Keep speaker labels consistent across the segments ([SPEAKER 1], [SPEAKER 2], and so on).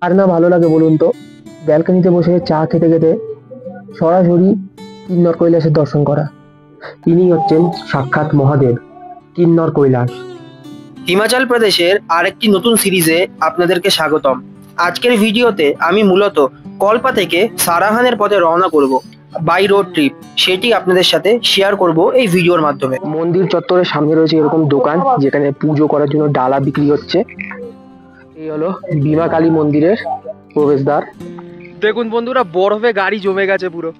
[SPEAKER 1] আর না ভালো লাগে বলুন তো ব্যালকনিতে বসে চা খেতে খেতে সরাসরি কিন্নর কৈলাসের দর্শন করা। তিনি হচ্ছেন সাক্ষাৎ মহাদেব কিন্নর কৈলাস।
[SPEAKER 2] হিমাচল প্রদেশের আরেকটি নতুন সিরিজে আপনাদেরকে স্বাগতম। আজকের ভিডিওতে আমি মূলত কল্পা থেকে সারাহানের পথে রওনা করব বাই রোড ট্রিপ, সেটি আপনাদের সাথে শেয়ার করব এই ভিডিওর মাধ্যমে।
[SPEAKER 1] মন্দির চত্বরের সামনে রয়েছে এরকম দোকান যেখানে পুজো করার জন্য ডালা বিক্রি হচ্ছে। এই হলো ভীমা কালী মন্দিরের প্রবেশদ্বার।
[SPEAKER 3] দেখুন বন্ধুরা, বরফে গাড়ি জমে গেছে পুরো।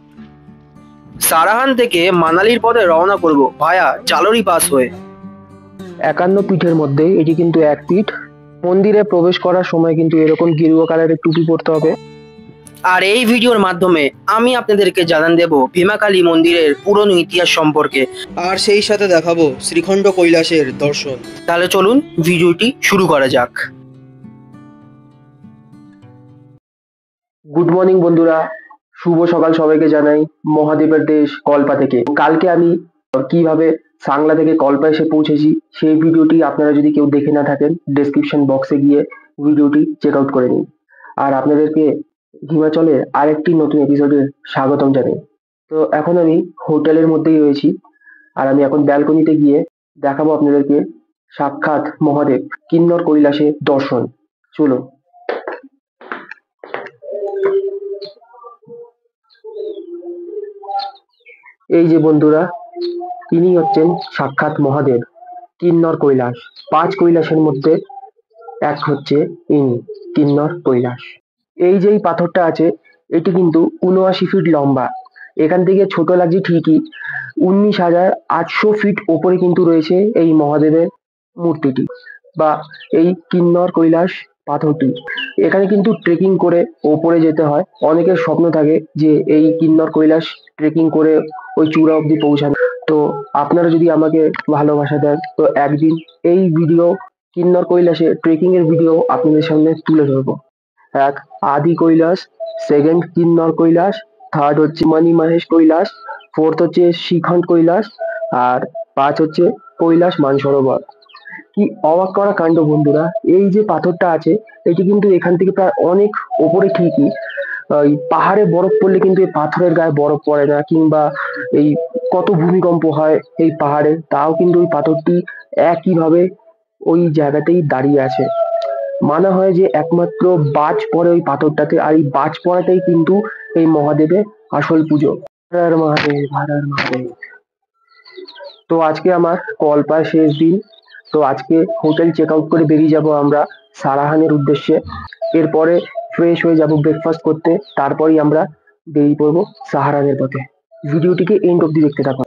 [SPEAKER 2] সারাহান থেকে মানালির পথে রওনা করব ভায়া জালোরি পাস হয়ে।
[SPEAKER 1] 51 পিঠের মধ্যে এটি কিন্তু এক পিঠ। মন্দিরে প্রবেশ করার সময় কিন্তু এরকম গেরুয়া কালারের টুপি পরতে হবে।
[SPEAKER 2] আর এই ভিডিওর মাধ্যমে আমি আপনাদেরকে জানান দেব ভীমাকালী মন্দিরের পুরনো ইতিহাস সম্পর্কে, আর সেই সাথে দেখাবো শ্রীখণ্ড কৈলাসের দর্শন। তাহলে চলুন ভিডিওটি শুরু করা যাক।
[SPEAKER 1] গুড মর্নিং বন্ধুরা, শুভ সকাল সবাইকে জানাই মহাদেবের দেশ কল্পা থেকে। কালকে আমি কিভাবে সাংলা থেকে কল্পা এসে পৌঁছেছি সেই ভিডিওটি আপনারা যদি কেউ দেখে না থাকেন ডেসক্রিপশন বক্সে গিয়ে ভিডিওটি চেক আউট করে নিন। আর আপনাদেরকে হিমাচলের আরেকটি নতুন এপিসোডে স্বাগতম জানাই। তো এখন আমি হোটেলের মধ্যেই রয়েছি, আর আমি এখন ব্যালকনিতে গিয়ে দেখাবো আপনাদেরকে সাক্ষাৎ মহাদেব কিন্নর কৈলাসের দর্শন। চলো। এই যে বন্ধুরা, তিনি হচ্ছেন সাক্ষাৎ মহাদেব কিন্নর কৈলাস। 5 কৈলাসের মধ্যে এক হচ্ছে ইনি কিন্নর কৈলাস। এই যে পাথরটা আছে এটি কিন্তু 79 ফিট লম্বা। এখান থেকে ছোট লাগছে ঠিকই, 19,800 ফিট ওপরে কিন্তু রয়েছে এই মহাদেবের মূর্তিটি বা এই কিন্নর কৈলাস পাথরটি। এখানে কিন্তু ট্রেকিং করে ওপরে যেতে হয়। অনেকের স্বপ্ন থাকে যে এই কিন্নর কৈলাস ট্রেকিং করে ওই চূড়া অবধি পৌঁছানো। তো আপনারা যদি আমাকে ভালোবাসা দেন তো একদিন এই ভিডিও কিন্নর কৈলাসে ট্রেকিং এর ভিডিও আপনাদের সামনে তুলে ধরবো। এক আদি কৈলাস, সেকেন্ড কিন্নর কৈলাস, থার্ড হচ্ছে মণি মহেশ কৈলাস, ফোর্থ হচ্ছে শ্রীখণ্ড কৈলাস, আর 5 হচ্ছে কৈলাস মানসরোবর। কি অবাক করা কাণ্ড বন্ধুরা! এই যে পাথরটা আছে এটি কিন্তু এখান থেকে প্রায় অনেক ওপরে ঠিকই। এই পাহাড়ে বরফ পড়লে কিন্তু এই পাথরের গায়ে বরফ পড়ে না, কিংবা এই কত ভূমিকম্প হয় এই পাহাড়ে, তাও কিন্তু ওই পাথরটি একইভাবে ওই জায়গাতেই দাঁড়িয়ে আছে। মানা হয় যে একমাত্র বাজ পড়ে ওই পাথরটাতে, আর এই বাজ পড়াটাই কিন্তু এই মহাদেবের আসল পুজো। হর হর মহাদেব, হর হর মহাদেব। তো আজকে আমার কল্পায় শেষ দিন। তো আজকে হোটেল চেক আউট করে বেরিয়ে যাব আমরা সারাহানের উদ্দেশ্যে। এরপরে ফ্রেশ হয়ে যাব ব্রেকফাস্ট করতে, তারপরেই আমরা বেরিয়ে পড়বো সাহারানের পথে। ভিডিওটিকে এন্ড অবধি দেখতে থাকুন।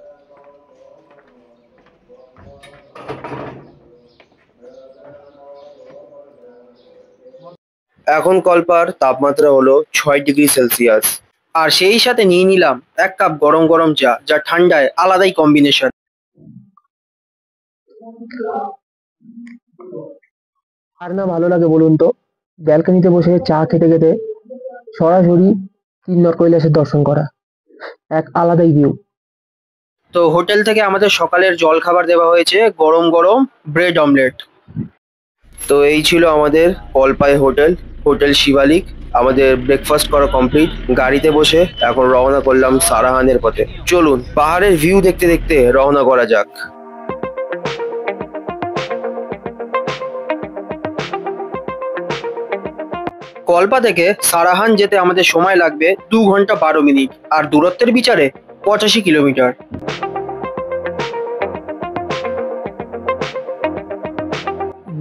[SPEAKER 2] এখন কল্পার তাপমাত্রা হলো 6 ডিগ্রি সেলসিয়াস, আর সেই সাথে নিয়ে নিলাম 1 কাপ গরম গরম চা, যা ঠান্ডায় আলাদাই কম্বিনেশন।
[SPEAKER 1] আর না ভালো লাগে বলুন তো ব্যালকনিতে বসে চা খেতে খেতে সরাসরি কিন্নর কৈলাসের দর্শন করা। এক আলাদাই ভিউ।
[SPEAKER 2] তো হোটেল থেকে আমাদের সকালের জল খাবার দেওয়া হয়েছে গরম গরম ব্রেড অমলেট। তো এই ছিল আমাদের কল্পায় হোটেল শিবালিক। আমাদের ব্রেকফাস্ট করা কমপ্লিট। গাড়িতে বসে এখন রওনা করলাম সারাহানের পথে। চলুন পাহাড়ের ভিউ দেখতে দেখতে রওনা করা যাক। কল্পা থেকে সারাহান যেতে আমাদের সময় লাগবে 2 ঘন্টা 12 মিনিট, আর দূরত্বের বিচারে 85 কিলোমিটার।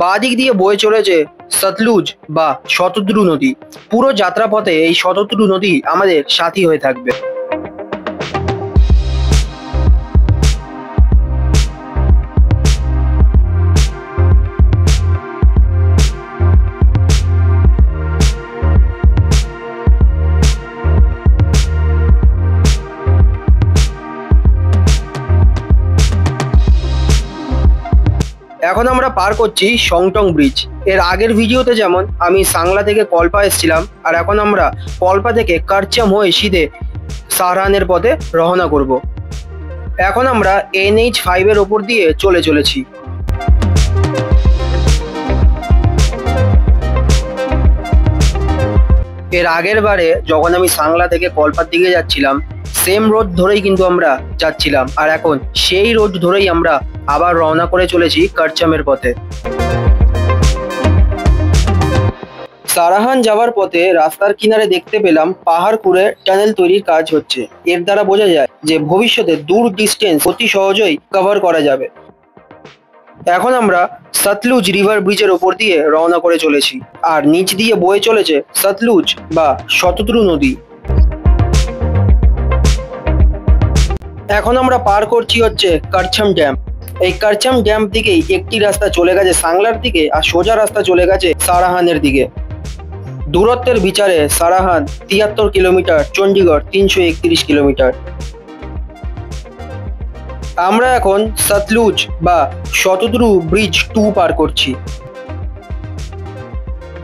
[SPEAKER 2] বাদিক দিয়ে বয়ে চলেছে সতলুজ বা শতদ্রু নদী। পুরো যাত্রাপথে এই শতদ্রু নদী আমাদের সাথী হয়ে থাকবে। এখন আমরা পার করছি সংটং ব্রিজ। এর আগের ভিডিওতে যেমন আমি সাংলা থেকে কল্পা এসেছিলাম, আর এখন আমরা কল্পা থেকে কারচাম হয়ে সিধে সাহারানের পথে রওনা করব। এখন আমরা NH5 এর ওপর দিয়ে চলেছি। এর আগের বারে যখন আমি সাংলা থেকে কলপার দিকে যাচ্ছিলাম, সেম রোড ধরেই কিন্তু আমরা যাচ্ছিলাম, আর এখন সেই রোড ধরেই আমরা আবার রওনা করে চলেছি কারচামের পথে। সারাহান যাওয়ার পথে রাস্তার কিনারে দেখতে পেলাম পাহাড় খুঁড়ে টানেল তৈরির কাজ হচ্ছে। এর দ্বারা বোঝা যায় যে ভবিষ্যতে দূর ডিস্টেন্স অতি সহজেই কভার করা যাবে। এখন আমরা সতলুজ রিভার ব্রিজের ওপর দিয়ে রওনা করে চলেছি, আর নিচ দিয়ে বয়ে চলেছে সতলুজ বা শতদ্রু নদী। এখন আমরা পার করছি হচ্ছে কারচাম ড্যাম। এই কারচাম ড্যাম দিকেই একটি রাস্তা চলে গেছে সাংলার দিকে, আর সোজা রাস্তা চলে গেছে সারাহানের দিকে। দূরত্বের বিচারে সারাহান ৭৩ কিলোমিটার, চণ্ডীগড় ৩৩১ কিলোমিটার। আমরা এখন সতলুজ বা শতদ্রু ব্রিজ 2 পার করছি।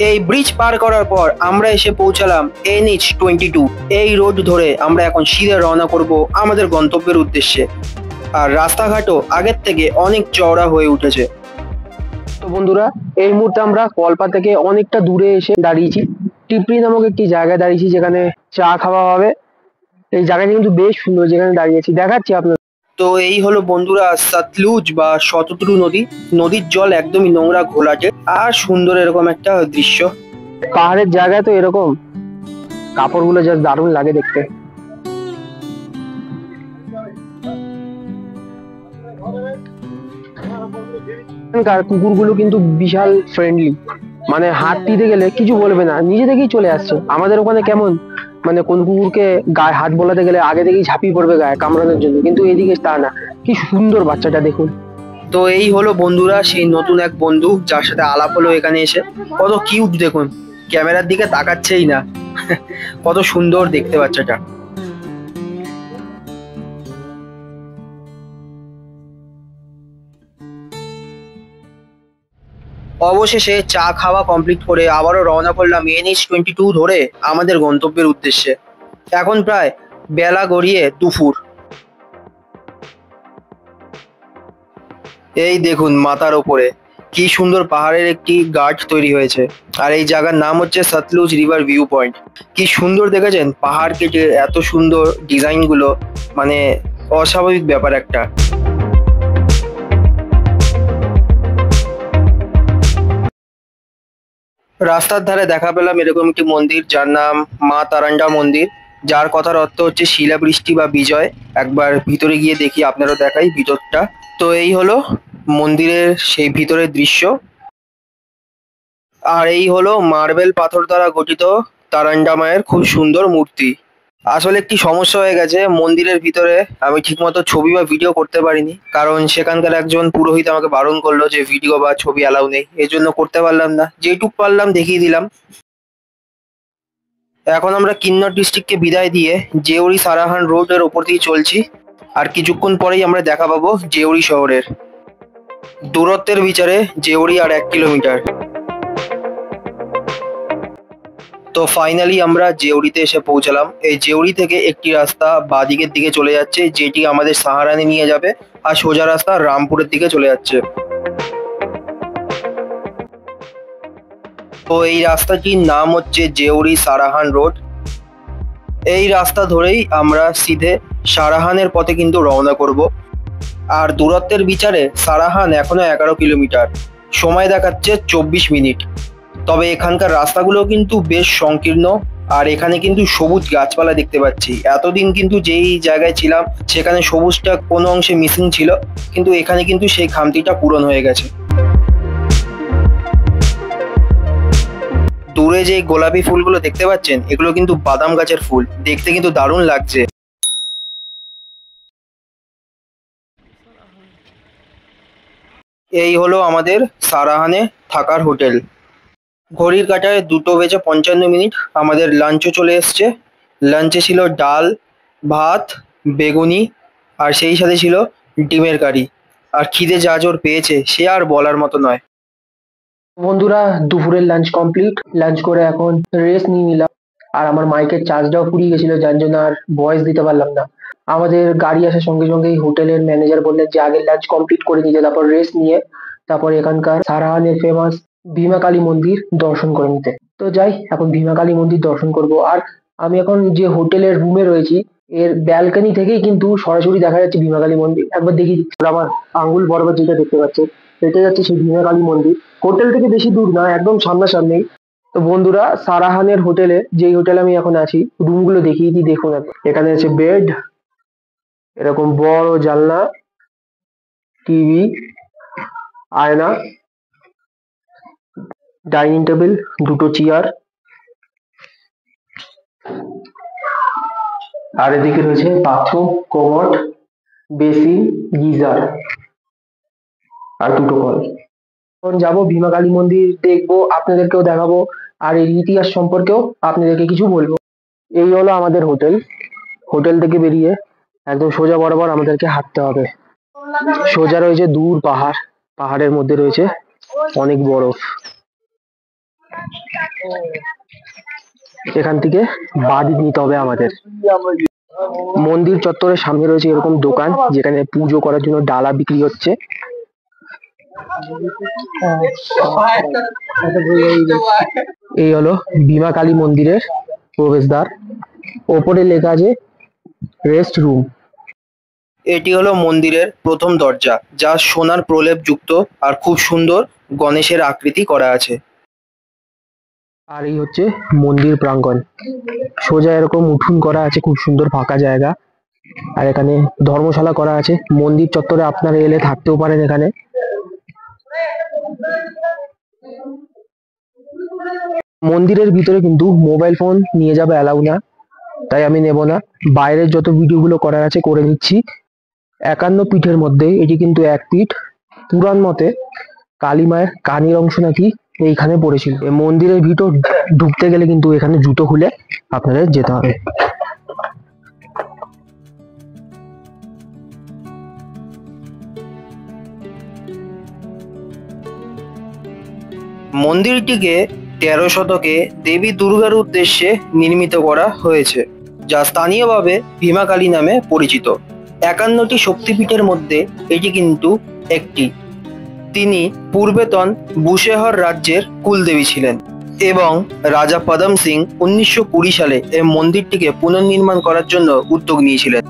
[SPEAKER 2] এই ব্রিজ পার করার পর আমরা এসে পৌঁছালাম NH-22। এই রোড ধরে আমরা এখন সিধে রওনা করব আমাদের গন্তব্যের উদ্দেশ্যে। আর রাস্তাঘাটও আগের থেকে অনেক চওড়া হয়ে উঠেছে।
[SPEAKER 1] তো বন্ধুরা, এই মুহূর্তে আমরা কলপা থেকে অনেকটা দূরে এসে দাঁড়িয়েছি। টিপরি নামক একটি জায়গায় দাঁড়িয়েছি যেখানে চা খাওয়া হবে। এই জায়গাটি কিন্তু বেশ সুন্দর, যেখানে দাঁড়িয়েছি দেখাচ্ছি আপনার।
[SPEAKER 2] তো এই হলো বন্ধুরা সতলুজ বা শতদ্রু নদী। নদীর জল একদমই নোংরা ঘোলাটে আর সুন্দর এরকম একটা দৃশ্য।
[SPEAKER 1] পাহাড়ের জায়গায় তো এরকম কাপড়গুলো যা দারুণ লাগে দেখতে। এখানকার কুকুরগুলো কিন্তু বিশাল ফ্রেন্ডলি, মানে হাত দিতে গেলে কিছু বলবে না, নিজে থেকেই চলে আসছে। আমাদের ওখানে কেমন, মানে কোন কুকুরকে গায়ে হাত বোলাতে গেলে আগে থেকেই ঝাঁপিয়ে পড়বে গায়ে কামড়ানোর জন্য, কিন্তু এদিকে তা না। কি সুন্দর বাচ্চাটা দেখুন।
[SPEAKER 2] তো এই হলো বন্ধুরা সেই নতুন এক বন্ধু যার সাথে আলাপ হলো এখানে এসে। কত কিউট দেখুন, ক্যামেরার দিকে তাকাচ্ছেই না। কত সুন্দর দেখতে বাচ্চাটা। অবশেষে চা খাওয়া কমপ্লিট করে আবারও রওনা করলাম NH-22 ধরে আমাদের গন্তব্যের উদ্দেশ্যে। এখন প্রায় বেলা গড়িয়ে দুপুর। এই দেখুন মাথার ওপরে কি সুন্দর পাহাড়ের একটি গার্ড তৈরি হয়েছে, আর এই জায়গার নাম হচ্ছে সতলুজ রিভার ভিউ পয়েন্ট। কি সুন্দর দেখেছেন পাহাড় কেটে এত সুন্দর ডিজাইন গুলো, মানে অস্বাভাবিক ব্যাপার একটা। রাস্তার ধারে দেখা পেলাম এরকম একটি মন্দির যার নাম মা তারান্ডা মন্দির, যার কথার অর্থ হচ্ছে শিলাবৃষ্টি বা বিজয়। একবার ভিতরে গিয়ে দেখি, আপনারও দেখাই ভিতরটা। তো এই হলো মন্দিরের সেই ভিতরের দৃশ্য। আর এই হলো মার্বেল পাথর দ্বারা গঠিত তারান্ডা মায়ের খুব সুন্দর মূর্তি। আসলে একটি সমস্যা হয়ে গেছে, মন্দিরের ভিতরে আমি ঠিকমতো ছবি বা ভিডিও করতে পারিনি, কারণ সেখানকার একজন পুরোহিত আমাকে বারণ করলো যে ভিডিও বা ছবি অ্যালাউ নেই, এই জন্য করতে পারলাম না। যেটুক পারলাম দেখিয়ে দিলাম। এখন আমরা কিন্নর ডিস্ট্রিক্টকে বিদায় দিয়ে জেউরি সারাহান রোডের ওপর দিয়ে চলছি, আর কিছুক্ষণ পরেই আমরা দেখা পাবো জেউরি শহরের। দূরত্বের বিচারে জেউরি আর 1 কিলোমিটার। তো ফাইনালি আমরা জেউরিতে এসে পৌঁছালাম। এই জেউরি থেকে একটি রাস্তা বাঁদিকের দিকে চলে যাচ্ছে, যেটি আমাদের সাহারানে নিয়ে যাবে, আর সোজা রাস্তা রামপুরের দিকে চলে যাচ্ছে। তো এই রাস্তাটির নাম হচ্ছে জেউরি সারাহান রোড। এই রাস্তা ধরেই আমরা সিধে সারাহানের পথে কিন্তু রওনা করব। আর দূরত্বের বিচারে সারাহান এখনো 11 কিলোমিটার, সময় দেখাচ্ছে 24 মিনিট। তবে এখানকার রাস্তাগুলো কিন্তু বেশ সংকীর্ণ, আর এখানে কিন্তু সবুজ গাছপালা দেখতে পাচ্ছি। এতদিন কিন্তু যেই জায়গায় ছিলাম সেখানে সবুজটা কোনো অংশে মিসিং ছিল, কিন্তু এখানে কিন্তু সেই খামতিটা পূরণ হয়ে গেছে। দূরে যে গোলাপি ফুলগুলো দেখতে পাচ্ছেন এগুলো কিন্তু বাদাম গাছের ফুল, দেখতে কিন্তু দারুণ লাগছে। এই হলো আমাদের সারাহানে থাকার হোটেল। ঘড়ির কাঁটায় 2:55 আমাদের লাঞ্চও চলে এসছে। লাঞ্চে ছিল ডাল, ভাত, বেগুনি, আর সেই সাথে ছিল ডিমের কারি। আর খিদে যা জোর পেয়েছে সে আর বলার মতো নয়।
[SPEAKER 1] বন্ধুরা, দুপুরের লাঞ্চ কমপ্লিট। লাঞ্চ করে এখন রেস্ট নিয়ে নিলাম। আর আমার মাইকের চার্জটাও ফুরিয়ে গেছিল, যার জন্য আর ভয়েস দিতে পারলাম না। আমাদের গাড়ি আসার সঙ্গে সঙ্গেই হোটেলের ম্যানেজার বললেন যে আগে লাঞ্চ কমপ্লিট করে নিতে, তারপর রেস্ট নিয়ে তারপর এখানকার সারাহানের ফেমাস ভীমা কালী মন্দির দর্শন করে নিতে। তো যাই, এখন ভীমাকালী মন্দির দর্শন করব। আর আমি এখন যে হোটেলের রুমে রয়েছি, এর ব্যালকনি থেকেই কিন্তু সরাসরি দেখা যাচ্ছে ভীমাকালী মন্দির। একবার দেখি, আমার আঙ্গুল বরাবর যেটা দেখতে পাচ্ছেন, এটা যাচ্ছে সেই ভীমাকালী মন্দির। হোটেল থেকে বেশি দূর না, একদম সামনাসামনি। তো বন্ধুরা, সারাহানের হোটেলে, যেই হোটেলে আমি এখন আছি, রুমগুলো দেখিয়ে দিই, দেখুন। এখানে আছে বেড, এরকম বড় জানলা, টিভি, আয়না, ডাইনিং টেবিল, দুটো চেয়ার, আর এদিকে রয়েছে বাথরুম, কোমোড, বেসিন, গিজার, আর দুটো কল। এখন যাবো ভীমাকালী মন্দির, দেখবো, আপনাদেরকেও দেখাবো, আর এর ইতিহাস সম্পর্কেও আপনাদেরকে কিছু বলবো। এই হলো আমাদের হোটেল। হোটেল থেকে বেরিয়ে একদম সোজা বরাবর আমাদেরকে হাঁটতে হবে। সোজা রয়েছে দূর পাহাড়, পাহাড়ের মধ্যে রয়েছে অনেক বরফ। এখান থেকে বাঁ দিক নিতে হবে আমাদের। মন্দির চত্বরের সামনে রয়েছে এরকম দোকান, যেখানে পুজো করার জন্য ডালা বিক্রি হচ্ছে। এই হলো ভীমাকালী মন্দিরের প্রবেশদ্বার। ওপরে লেখা আছে রেস্ট রুম।
[SPEAKER 2] এটি হলো মন্দিরের প্রথম দরজা, যা সোনার প্রলেপ যুক্ত আর খুব সুন্দর গণেশের আকৃতি করা আছে।
[SPEAKER 1] আর এই হচ্ছে মন্দির প্রাঙ্গণ। সোজা এরকম উঠুন করা আছে, খুব সুন্দর ফাঁকা জায়গা। আর এখানে ধর্মশালা করা আছে। মন্দির চত্বরে আপনারা এলে থাকতেও পারেন এখানে। মন্দিরের ভিতরে কিন্তু মোবাইল ফোন নিয়ে যাবে অ্যালাউ না, তাই আমি নেব না। বাইরের যত ভিডিওগুলো করার আছে করে নিচ্ছি। 51 পীঠের মধ্যে এটি কিন্তু এক পীঠ। পুরাণ মতে কালী মায়ের কানের অংশ নাকি এইখানে পড়েছিল। এই মন্দিরের ভিতর ঢুকতে গেলে কিন্তু এখানে জুতো খুলে আপনাদের যেতে হবে।
[SPEAKER 2] মন্দিরটিকে 13 শতকে দেবী দুর্গার উদ্দেশ্যে নির্মিত করা হয়েছে, যা স্থানীয়ভাবে ভীমাকালী নামে পরিচিত। 51টি শক্তিপীঠের মধ্যে এটি কিন্তু একটি। তিনি পূর্বেতন বুশেহর রাজ্যের কুলদেবী ছিলেন এবং রাজা পদম সিং 1920 সালে এই মন্দিরটিকে পুনর্নির্মাণ করার জন্য উদ্যোগ নিয়েছিলেন।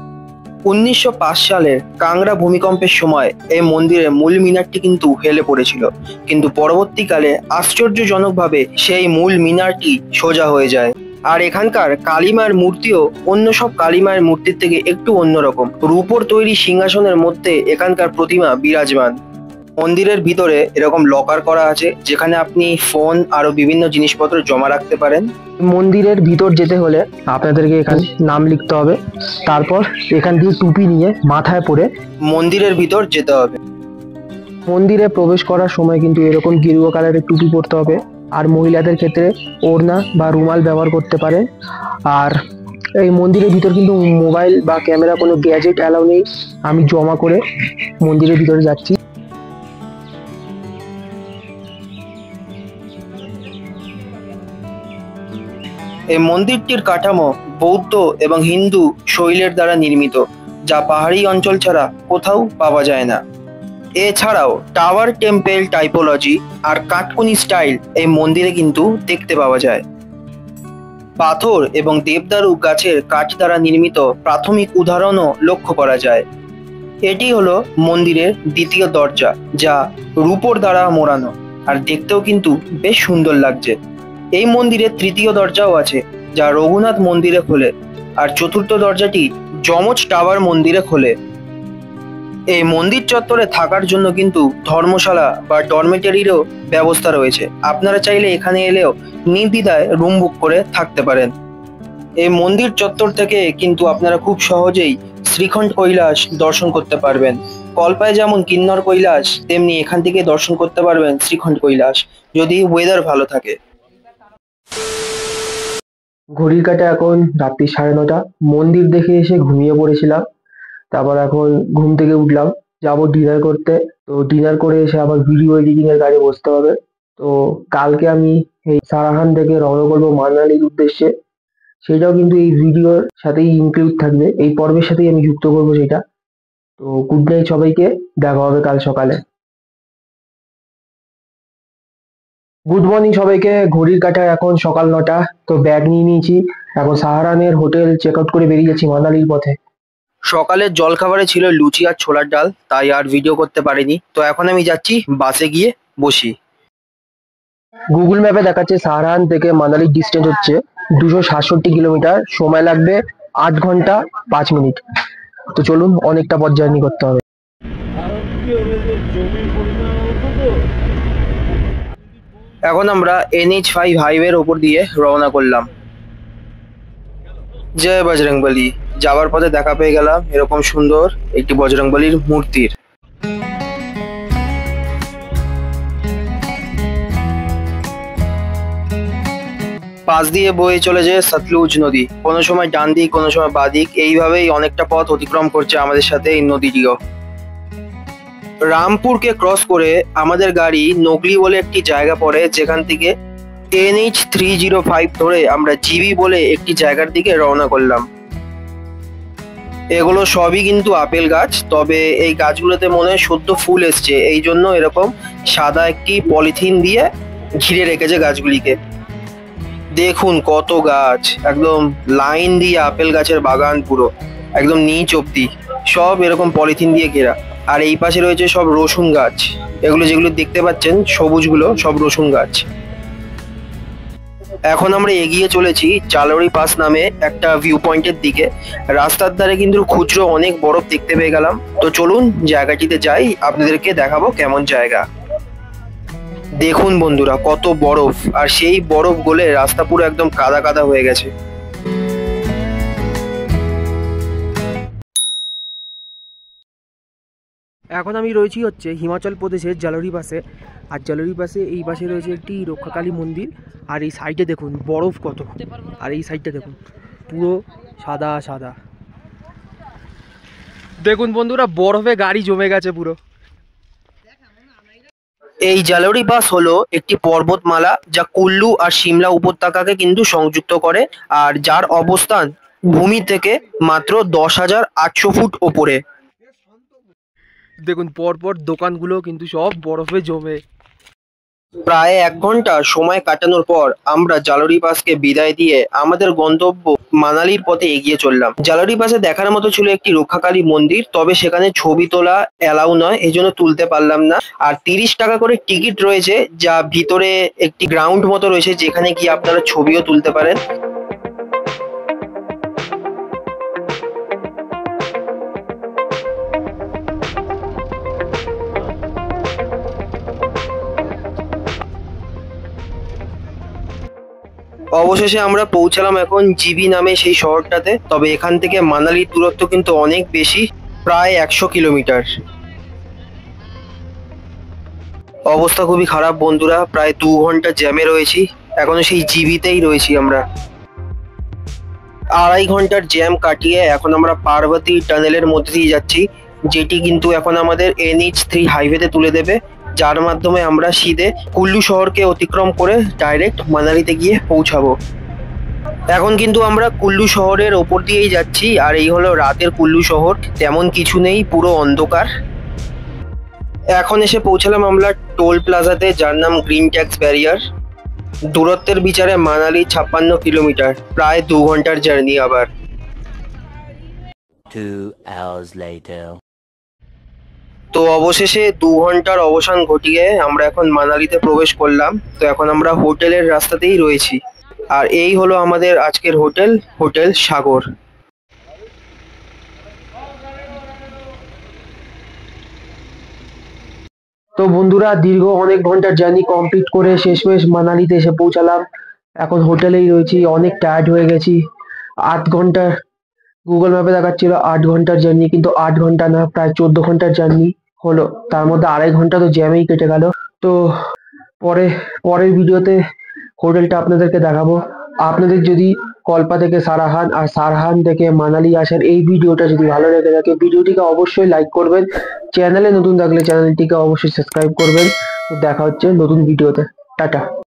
[SPEAKER 2] 1905 সালের কাংড়া ভূমিকম্পের সময় এই মন্দিরের মূল মিনারটি কিন্তু হেলে পড়েছিল, কিন্তু পরবর্তীকালে আশ্চর্যজনকভাবে সেই মূল মিনারটি সোজা হয়ে যায়। আর এখানকার কালীমার মূর্তিও অন্য সব কালীমায়ের মূর্তির থেকে একটু অন্যরকম। রূপোর তৈরি সিংহাসনের মধ্যে এখানকার প্রতিমা বিরাজমান। মন্দিরের ভিতরে এরকম লকার করা আছে, যেখানে আপনি ফোন আরো বিভিন্ন জিনিসপত্র জমা রাখতে পারেন।
[SPEAKER 1] মন্দিরের ভিতর যেতে হলে আপনাদেরকে এখানে নাম লিখতে হবে, তারপর এখান থেকে টুপি নিয়ে মাথায় পরে
[SPEAKER 2] মন্দিরের ভিতর যেতে হবে।
[SPEAKER 1] মন্দিরে প্রবেশ করার সময় কিন্তু এরকম গেরুয়া কালারের টুপি পরতে হবে। আর মহিলাদের ক্ষেত্রে ওড়না বা রুমাল ব্যবহার করতে পারেন। আর এই মন্দিরের ভিতর কিন্তু মোবাইল বা ক্যামেরা, কোনো গ্যাজেট অ্যালাউ নেই। আমি জমা করে মন্দিরের ভিতরে যাচ্ছি।
[SPEAKER 2] এই মন্দিরটির কাঠামো বৌদ্ধ এবং হিন্দু শৈলের দ্বারা নির্মিত, যা পাহাড়ি অঞ্চল ছাড়া কোথাও পাওয়া যায় না। এছাড়াও টাওয়ার টেম্পল টাইপোলজি আর কাটকুনি স্টাইল এই মন্দিরে কিন্তু দেখতে পাওয়া যায়। পাথর এবং দেবদারু গাছের কাঠ দ্বারা নির্মিত প্রাথমিক উদাহরণও লক্ষ্য করা যায়। এটি হলো মন্দিরের দ্বিতীয় দরজা, যা রূপোর দ্বারা মোড়ানো আর দেখতেও কিন্তু বেশ সুন্দর লাগছে। এই মন্দিরের তৃতীয় দরজাও আছে, যা রঘুনাথ মন্দিরে খোলে, আর চতুর্থ দরজাটি যমজ টাওয়ার মন্দিরে খোলে। এই মন্দির চত্বরে থাকার জন্য কিন্তু ধর্মশালা বা ডরমেটরিরও ব্যবস্থা রয়েছে। আপনারা চাইলে এখানে এলেও নির্দ্বিধায় রুম বুক করে থাকতে পারেন। এই মন্দির চত্বর থেকে কিন্তু আপনারা খুব সহজেই শ্রীখণ্ড কৈলাস দর্শন করতে পারবেন। কল্পায় যেমন কিন্নর কৈলাস, তেমনি এখান থেকে দর্শন করতে পারবেন শ্রীখণ্ড কৈলাস, যদি ওয়েদার ভালো থাকে।
[SPEAKER 1] ঘড়ির কাঁটা এখন রাত্রি 9:30। মন্দির দেখে এসে ঘুমিয়ে পড়েছিলাম, তারপর এখন ঘুম থেকে উঠলাম, যাব ডিনার করতে। তো ডিনার করে এসে আবার ভিডিও এডিটিং এর কাজে বসতে হবে। তো কালকে আমি এই সারাহান থেকে রওনা করবো মানালির উদ্দেশ্যে। সেটাও কিন্তু এই ভিডিওর সাথেই ইনক্লুড থাকবে, এই পর্বের সাথেই আমি যুক্ত করবো সেটা। তো গুড নাইট সবাইকে, দেখা হবে কাল সকালে। গুড মর্নিং সবাইকে। ঘড়ির কাঁটায় এখন সকাল 9টা। তো ব্যাগ নিয়ে নিয়েছি, এখন সাহারানের হোটেল চেক আউট করে বেরিয়ে যাচ্ছি মানালির পথে।
[SPEAKER 2] সকালের জলখাবারে ছিল লুচি আর ছোলার ডাল, তাই আর ভিডিও করতে পারিনি। তো এখন আমি যাচ্ছি বাসে গিয়ে বসি।
[SPEAKER 1] গুগল ম্যাপে দেখাচ্ছে সাহারান থেকে মানালির ডিস্টেন্স হচ্ছে 267 কিলোমিটার, সময় লাগবে 8 ঘন্টা 5 মিনিট। তো চলুন, অনেকটা পথ জার্নি করতে হবে।
[SPEAKER 2] এখন আমরা NH5 হাইওয়ের ওপর দিয়ে রওনা করলাম। জয় বজরংবলী। যাওয়ার পথে দেখা পেয়ে গেলাম এরকম সুন্দর একটি বজরংবলীর মূর্তির। পাশ দিয়ে বয়ে চলেছে সতলুজ নদী, কোনো সময় ডান দিক কোনো সময় বাঁ দিক, এইভাবেই অনেকটা পথ অতিক্রম করছে আমাদের সাথে এই নদীটিও। রামপুরকে ক্রস করে আমাদের গাড়ি নগলি বলে একটি জায়গা পড়ে, যেখান থেকে NH305 ধরে আমরা জিবি বলে একটি জায়গার দিকে রওনা করলাম। এগুলো সবই কিন্তু আপেল গাছ, তবে এই গাছগুলোতে মনে হয় সদ্য ফুল এসছে, এই জন্য এরকম সাদা একটি পলিথিন দিয়ে ঘিরে রেখেছে গাছগুলিকে। দেখুন কত গাছ, একদম লাইন দিয়ে আপেল গাছের বাগান, পুরো একদম নিচ অব্দি সব এরকম পলিথিন দিয়ে ঘেরা। আর এই পাশে রয়েছে সব রসুন গাছ, এগুলো যেগুলো দেখতে পাচ্ছেন সবুজগুলো সব রসুন গাছ। এখন আমরা এগিয়ে চলেছি জালোরি পাস নামে একটা ভিউ পয়েন্টের দিকে। রাস্তার ধারে কিন্তু খুচরো অনেক বরফ দেখতে পেয়ে গেলাম। তো চলুন জায়গাটিতে যাই, আপনাদেরকে দেখাবো কেমন জায়গা। দেখুন বন্ধুরা কত বরফ, আর সেই বরফ গলে রাস্তা পুরো একদম কাদা কাদা হয়ে গেছে।
[SPEAKER 3] এখন আমি রয়েছি হচ্ছে হিমাচল প্রদেশের জালোরি পাসে। আর জালোরি পাসে এই পাশে রয়েছে একটি রক্ষাকালী মন্দির। আর এই সাইডে দেখুন বরফ কত, আর এই সাইডটা দেখুন পুরো সাদা সাদা। দেখুন বন্ধুরা বরফে গাড়ি জমে গেছে পুরো।
[SPEAKER 2] এই জালোরি পাস হলো একটি পর্বতমালা যা কুল্লু আর সিমলা উপত্যকাকে কিন্তু সংযুক্ত করে, আর যার অবস্থান ভূমি থেকে মাত্র 10,800 ফুট ওপরে।
[SPEAKER 3] দেখুন পরপর দোকানগুলো কিন্তু সব বরফে জমে।
[SPEAKER 2] প্রায় 1 ঘন্টা সময় কাটানোর পর আমরা জালোরি পাসকে বিদায় দিয়ে আমাদের গন্তব্য মানালির পথে এগিয়ে চললাম। জালোরি পাসে দেখার মতো ছিল একটি রক্ষাকালী মন্দির, তবে সেখানে ছবি তোলা এলাও নয়, এই জন্য তুলতে পারলাম না। আর 30 টাকা করে টিকিট রয়েছে, যা ভিতরে একটি গ্রাউন্ড মতো রয়েছে, যেখানে গিয়ে আপনারা ছবিও তুলতে পারেন। অবশেষে আমরা পৌঁছালাম এখন জিবি নামে সেই শহরটাতে। তবে এখান থেকে মানালির দূরত্ব কিন্তু অনেক বেশি, প্রায় 100 কিলোমিটার। অবস্থা খুবই খারাপ বন্ধুরা, প্রায় 2 ঘন্টা জ্যামে রয়েছি, এখনো সেই জিবিতেই রয়েছি আমরা। 2.5 ঘন্টার জ্যাম কাটিয়ে এখন আমরা পার্বতী টানেলের মধ্যে দিয়ে যাচ্ছি, যেটি কিন্তু এখন আমাদের NH3 হাইওয়েতে তুলে দেবে, যার মাধ্যমে আমরা সিধে কুল্লু শহরকে অতিক্রম করে ডাইরেক্ট মানালিতে গিয়ে পৌঁছাবো। এখন কিন্তু আমরা কুল্লু শহরের ওপর দিয়েই যাচ্ছি, আর এই হলো রাতের কুল্লু শহর, তেমন কিছু নেই, পুরো অন্ধকার। এখন এসে পৌঁছালাম আমরা টোল প্লাজাতে, যার নাম গ্রিন ট্যাক্স ব্যারিয়ার। দূরত্বের বিচারে মানালি 56 কিলোমিটার, প্রায় 2 ঘন্টার জার্নি আবার।
[SPEAKER 4] 2 hours later.
[SPEAKER 2] তো অবশেষে 2 ঘন্টার অবসান ঘটিয়ে আমরা এখন মানালিতে প্রবেশ করলাম। তো এখন আমরা হোটেলের রাস্তাতেই রয়েছি, আর এই হলো আমাদের আজকের হোটেল, হোটেল সাগর।
[SPEAKER 1] তো বন্ধুরা, দীর্ঘ অনেক ঘন্টার জার্নি কমপ্লিট করে শেষমেশ মানালিতে এসে পৌঁছালাম। এখন হোটেলেই রয়েছি, অনেক টায়ার্ড হয়ে গেছি। 8 ঘন্টা গুগল ম্যাপে দেখাচ্ছিল 8 ঘন্টার জার্নি, কিন্তু 8 ঘন্টা না, প্রায় 14 ঘন্টার জার্নি হলো। তার মধ্যে 2.5 ঘন্টা তো জ্যামেই কেটে গেল। তো পরের ভিডিওতে হোটেলটা আপনাদেরকে দেখাবো। আপনাদের যদি কল্পা থেকে সারাহান আর সারহান থেকে মানালি আসার এই ভিডিওটা যদি ভালো লেগে থাকে, ভিডিওটিকে অবশ্যই লাইক করবেন। চ্যানেলে নতুন থাকলে চ্যানেলটিকে অবশ্যই সাবস্ক্রাইব করবেন। দেখা হচ্ছে নতুন ভিডিওতে। টাটা।